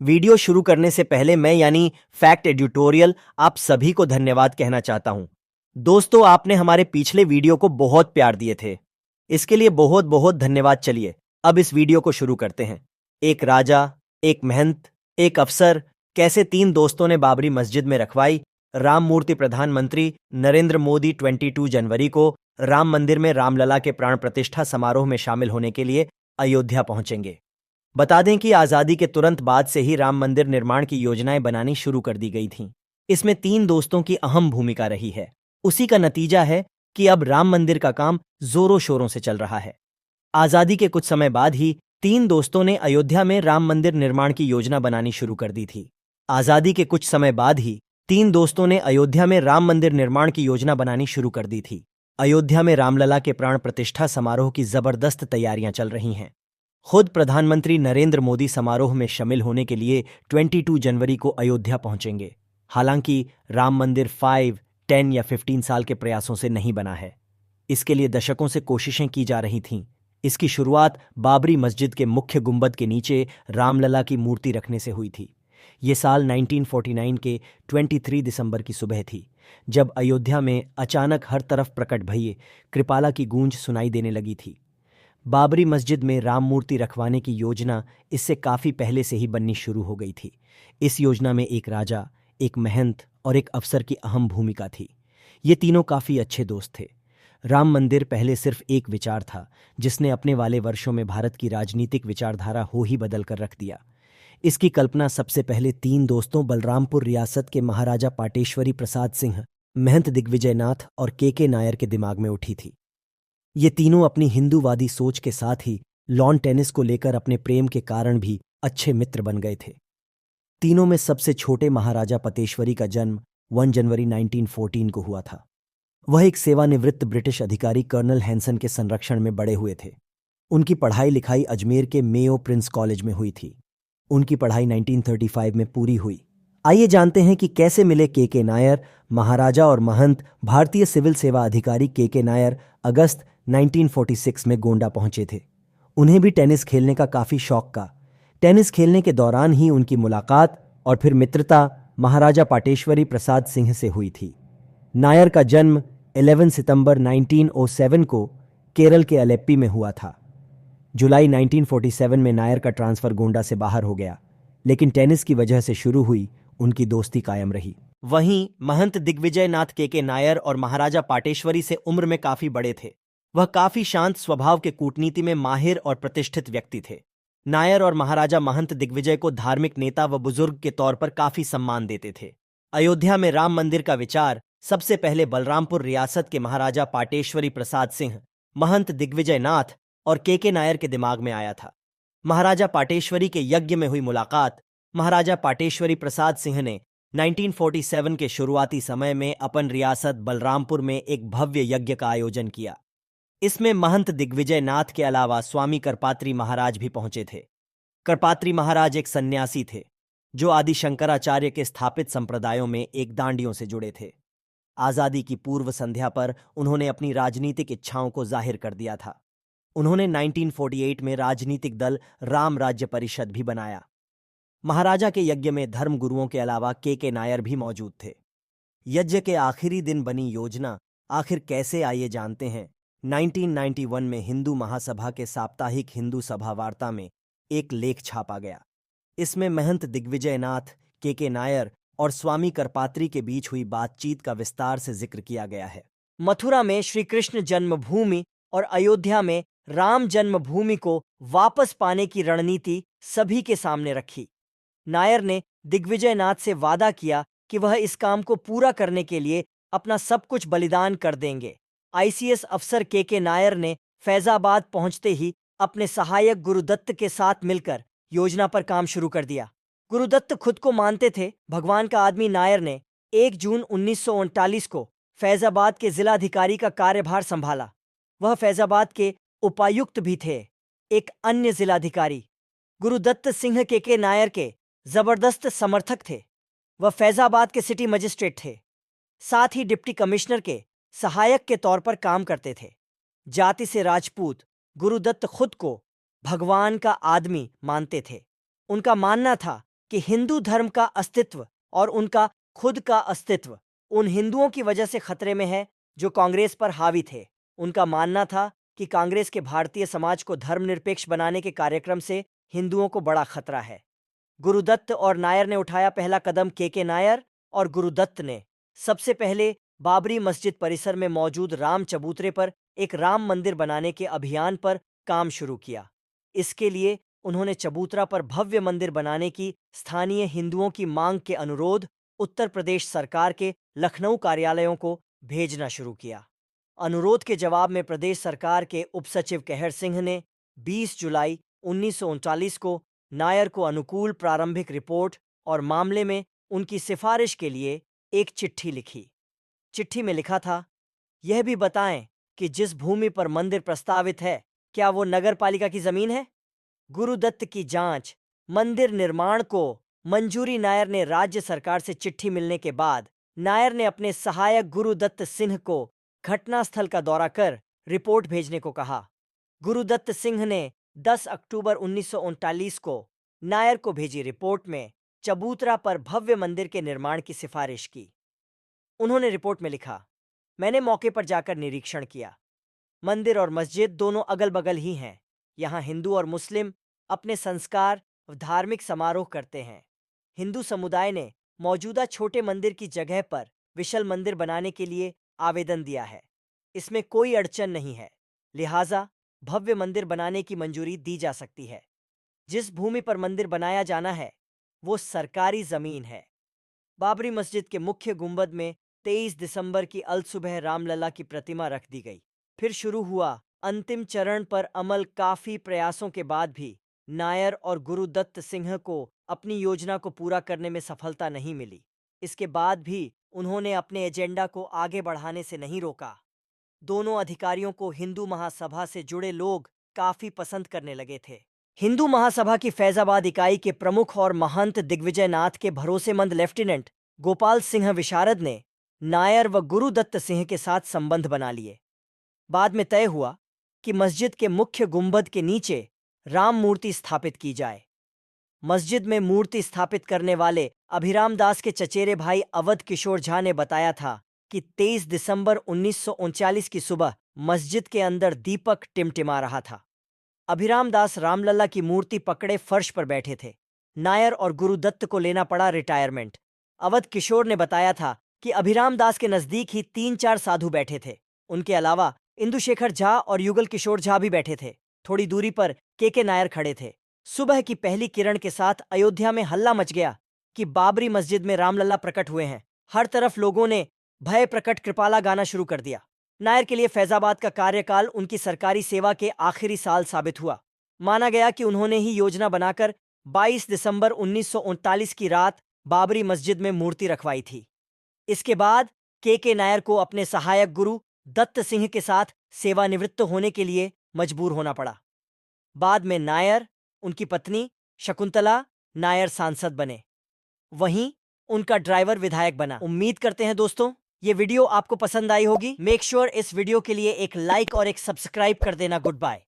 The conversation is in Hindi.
वीडियो शुरू करने से पहले मैं यानी फैक्ट एडिटोरियल आप सभी को धन्यवाद कहना चाहता हूं। दोस्तों, आपने हमारे पिछले वीडियो को बहुत प्यार दिए थे, इसके लिए बहुत बहुत धन्यवाद। चलिए अब इस वीडियो को शुरू करते हैं। एक राजा, एक महंत, एक अफसर, कैसे तीन दोस्तों ने बाबरी मस्जिद में रखवाई। राम मूर्ति प्रधानमंत्री नरेंद्र मोदी 22 जनवरी को राम मंदिर में रामलला के प्राण प्रतिष्ठा समारोह में शामिल होने के लिए अयोध्या पहुंचेंगे। बता दें कि आजादी के तुरंत बाद से ही राम मंदिर निर्माण की योजनाएं बनानी शुरू कर दी गई थीं। इसमें तीन दोस्तों की अहम भूमिका रही है। उसी का नतीजा है कि अब राम मंदिर का काम जोरों शोरों से चल रहा है। आजादी के कुछ समय बाद ही तीन दोस्तों ने अयोध्या में राम मंदिर निर्माण की योजना बनानी शुरू कर दी थी। आजादी के कुछ समय बाद ही तीन दोस्तों ने अयोध्या में राम मंदिर निर्माण की योजना बनानी शुरू कर दी थी। अयोध्या में रामलला के प्राण प्रतिष्ठा समारोह की जबरदस्त तैयारियां चल रही हैं। खुद प्रधानमंत्री नरेंद्र मोदी समारोह में शामिल होने के लिए 22 जनवरी को अयोध्या पहुंचेंगे। हालांकि राम मंदिर 5, 10 या 15 साल के प्रयासों से नहीं बना है। इसके लिए दशकों से कोशिशें की जा रही थीं। इसकी शुरुआत बाबरी मस्जिद के मुख्य गुंबद के नीचे रामलला की मूर्ति रखने से हुई थी। ये साल 1949 के 23 दिसंबर की सुबह थी, जब अयोध्या में अचानक हर तरफ प्रकट भये कृपाला की गूंज सुनाई देने लगी थी। बाबरी मस्जिद में राम मूर्ति रखवाने की योजना इससे काफी पहले से ही बननी शुरू हो गई थी। इस योजना में एक राजा, एक महंत और एक अफसर की अहम भूमिका थी। ये तीनों काफी अच्छे दोस्त थे। राम मंदिर पहले सिर्फ एक विचार था, जिसने अपने वाले वर्षों में भारत की राजनीतिक विचारधारा हो ही बदल कर रख दिया। इसकी कल्पना सबसे पहले तीन दोस्तों बलरामपुर रियासत के महाराजा पाटेश्वरी प्रसाद सिंह, महंत दिग्विजय नाथ और के नायर के दिमाग में उठी थी। ये तीनों अपनी हिंदूवादी सोच के साथ ही लॉन टेनिस को लेकर अपने प्रेम के कारण भी अच्छे मित्र बन गए थे। तीनों में सबसे छोटे महाराजा पतेश्वरी का जन्म 1 जनवरी 1914 को हुआ था। वह एक सेवानिवृत्त ब्रिटिश अधिकारी कर्नल हैंसन के संरक्षण में बड़े हुए थे। उनकी पढ़ाई लिखाई अजमेर के मेयो प्रिंस कॉलेज में हुई थी। उनकी पढ़ाई 1935 में पूरी हुई। आइए जानते हैं कि कैसे मिले के नायर। महाराजा और महंत भारतीय सिविल सेवा अधिकारी के नायर अगस्त 1946 में गोंडा पहुंचे थे। उन्हें भी टेनिस खेलने का काफी शौक का। टेनिस खेलने के दौरान ही उनकी मुलाकात और फिर मित्रता महाराजा पाटेश्वरी प्रसाद सिंह से हुई थी। नायर का जन्म 11 सितंबर 1907 को केरल के अलेप्पी में हुआ था। जुलाई 1947 में नायर का ट्रांसफर गोंडा से बाहर हो गया, लेकिन टेनिस की वजह से शुरू हुई उनकी दोस्ती कायम रही। वहीं महंत दिग्विजय नाथ के नायर और महाराजा पाटेश्वरी से उम्र में काफी बड़े थे। वह काफी शांत स्वभाव के कूटनीति में माहिर और प्रतिष्ठित व्यक्ति थे। नायर और महाराजा महंत दिग्विजय को धार्मिक नेता व बुजुर्ग के तौर पर काफी सम्मान देते थे। अयोध्या में राम मंदिर का विचार सबसे पहले बलरामपुर रियासत के महाराजा पाटेश्वरी प्रसाद सिंह, महंत दिग्विजय नाथ और के नायर के दिमाग में आया था। महाराजा पाटेश्वरी के यज्ञ में हुई मुलाकात महाराजा पाटेश्वरी प्रसाद सिंह ने 1947 के शुरुआती समय में अपन रियासत बलरामपुर में एक भव्य यज्ञ का आयोजन किया। इसमें महंत दिग्विजय नाथ के अलावा स्वामी करपात्री महाराज भी पहुंचे थे। करपात्री महाराज एक सन्यासी थे, जो आदि शंकराचार्य के स्थापित संप्रदायों में एक दांडियों से जुड़े थे। आजादी की पूर्व संध्या पर उन्होंने अपनी राजनीतिक इच्छाओं को जाहिर कर दिया था। उन्होंने 1948 में राजनीतिक दल राम राज्य परिषद भी बनाया। महाराजा के यज्ञ में धर्म गुरुओं के अलावा के नायर भी मौजूद थे। यज्ञ के आखिरी दिन बनी योजना आखिर कैसे, आइए जानते हैं। 1991 में हिंदू महासभा के साप्ताहिक हिंदू सभा वार्ता में एक लेख छापा गया। इसमें महंत दिग्विजय नाथ, के नायर और स्वामी करपात्री के बीच हुई बातचीत का विस्तार से जिक्र किया गया है। मथुरा में श्री कृष्ण जन्मभूमि और अयोध्या में राम जन्मभूमि को वापस पाने की रणनीति सभी के सामने रखी। नायर ने दिग्विजय नाथ से वादा किया कि वह इस काम को पूरा करने के लिए अपना सब कुछ बलिदान कर देंगे। आईसीएस अफसर के नायर ने फैजाबाद पहुंचते ही अपने सहायक गुरुदत्त के साथ मिलकर योजना पर काम शुरू कर दिया। गुरुदत्त खुद को मानते थे भगवान का आदमी। नायर ने 1 जून 1939 को फैजाबाद के जिलाधिकारी का कार्यभार संभाला। वह फैजाबाद के उपायुक्त भी थे। एक अन्य जिलाधिकारी गुरुदत्त सिंह के नायर के जबरदस्त समर्थक थे। वह फैजाबाद के सिटी मजिस्ट्रेट थे। साथ ही डिप्टी कमिश्नर के सहायक के तौर पर काम करते थे। जाति से राजपूत, गुरुदत्त खुद को भगवान का आदमी मानते थे। उनका मानना था कि हिंदू धर्म का अस्तित्व और उनका खुद का अस्तित्व उन हिंदुओं की वजह से खतरे में है जो कांग्रेस पर हावी थे। उनका मानना था कि कांग्रेस के भारतीय समाज को धर्मनिरपेक्ष बनाने के कार्यक्रम से हिंदुओं को बड़ा खतरा है। गुरुदत्त और नायर ने उठाया पहला कदम। के नायर और गुरुदत्त ने सबसे पहले बाबरी मस्जिद परिसर में मौजूद राम चबूतरे पर एक राम मंदिर बनाने के अभियान पर काम शुरू किया। इसके लिए उन्होंने चबूतरा पर भव्य मंदिर बनाने की स्थानीय हिंदुओं की मांग के अनुरोध उत्तर प्रदेश सरकार के लखनऊ कार्यालयों को भेजना शुरू किया। अनुरोध के जवाब में प्रदेश सरकार के उपसचिव कहर सिंह ने 20 जुलाई 1939 को नायर को अनुकूल प्रारंभिक रिपोर्ट और मामले में उनकी सिफारिश के लिए एक चिट्ठी लिखी। चिट्ठी में लिखा था, यह भी बताएं कि जिस भूमि पर मंदिर प्रस्तावित है क्या वो नगर पालिका की जमीन है। गुरुदत्त की जांच मंदिर निर्माण को मंजूरी। नायर ने राज्य सरकार से चिट्ठी मिलने के बाद नायर ने अपने सहायक गुरुदत्त सिंह को घटनास्थल का दौरा कर रिपोर्ट भेजने को कहा। गुरुदत्त सिंह ने 10 अक्टूबर 1939 को नायर को भेजी रिपोर्ट में चबूतरा पर भव्य मंदिर के निर्माण की सिफारिश की। उन्होंने रिपोर्ट में लिखा, मैंने मौके पर जाकर निरीक्षण किया। मंदिर और मस्जिद दोनों अगल बगल ही हैं। यहाँ हिंदू और मुस्लिम अपने संस्कार व धार्मिक समारोह करते हैं। हिंदू समुदाय ने मौजूदा छोटे मंदिर की जगह पर विशाल मंदिर बनाने के लिए आवेदन दिया है। इसमें कोई अड़चन नहीं है, लिहाजा भव्य मंदिर बनाने की मंजूरी दी जा सकती है। जिस भूमि पर मंदिर बनाया जाना है वो सरकारी जमीन है। बाबरी मस्जिद के मुख्य गुंबद में 23 दिसंबर की अलसुबह रामलला की प्रतिमा रख दी गई। फिर शुरू हुआ अंतिम चरण पर अमल। काफी प्रयासों के बाद भी नायर और गुरुदत्त सिंह को अपनी योजना को पूरा करने में सफलता नहीं मिली। इसके बाद भी उन्होंने अपने एजेंडा को आगे बढ़ाने से नहीं रोका। दोनों अधिकारियों को हिंदू महासभा से जुड़े लोग काफी पसंद करने लगे थे। हिंदू महासभा की फैजाबाद इकाई के प्रमुख और महंत दिग्विजय नाथ के भरोसेमंद लेफ्टिनेंट गोपाल सिंह विशारद ने नायर व गुरुदत्त सिंह के साथ संबंध बना लिए। बाद में तय हुआ कि मस्जिद के मुख्य गुंबद के नीचे राम मूर्ति स्थापित की जाए। मस्जिद में मूर्ति स्थापित करने वाले अभिराम दास के चचेरे भाई अवध किशोर झा ने बताया था कि 23 दिसंबर 1939 की सुबह मस्जिद के अंदर दीपक टिमटिमा रहा था। अभिराम दास रामलला की मूर्ति पकड़े फर्श पर बैठे थे। नायर और गुरुदत्त को लेना पड़ा रिटायरमेंट। अवध किशोर ने बताया था कि अभिराम दास के नजदीक ही 3-4 साधु बैठे थे। उनके अलावा इंदुशेखर झा और युगल किशोर झा भी बैठे थे। थोड़ी दूरी पर के नायर खड़े थे। सुबह की पहली किरण के साथ अयोध्या में हल्ला मच गया कि बाबरी मस्जिद में रामलला प्रकट हुए हैं। हर तरफ लोगों ने भय प्रकट कृपाला गाना शुरू कर दिया। नायर के लिए फैजाबाद का कार्यकाल उनकी सरकारी सेवा के आखिरी साल साबित हुआ। माना गया कि उन्होंने ही योजना बनाकर 22 दिसंबर 1939 की रात बाबरी मस्जिद में मूर्ति रखवाई थी। इसके बाद के नायर को अपने सहायक गुरु दत्त सिंह के साथ सेवानिवृत्त होने के लिए मजबूर होना पड़ा। बाद में नायर, उनकी पत्नी शकुंतला नायर सांसद बने। वहीं उनका ड्राइवर विधायक बना। उम्मीद करते हैं दोस्तों ये वीडियो आपको पसंद आई होगी। मेक श्योर इस वीडियो के लिए एक लाइक और एक सब्सक्राइब कर देना। Good bye.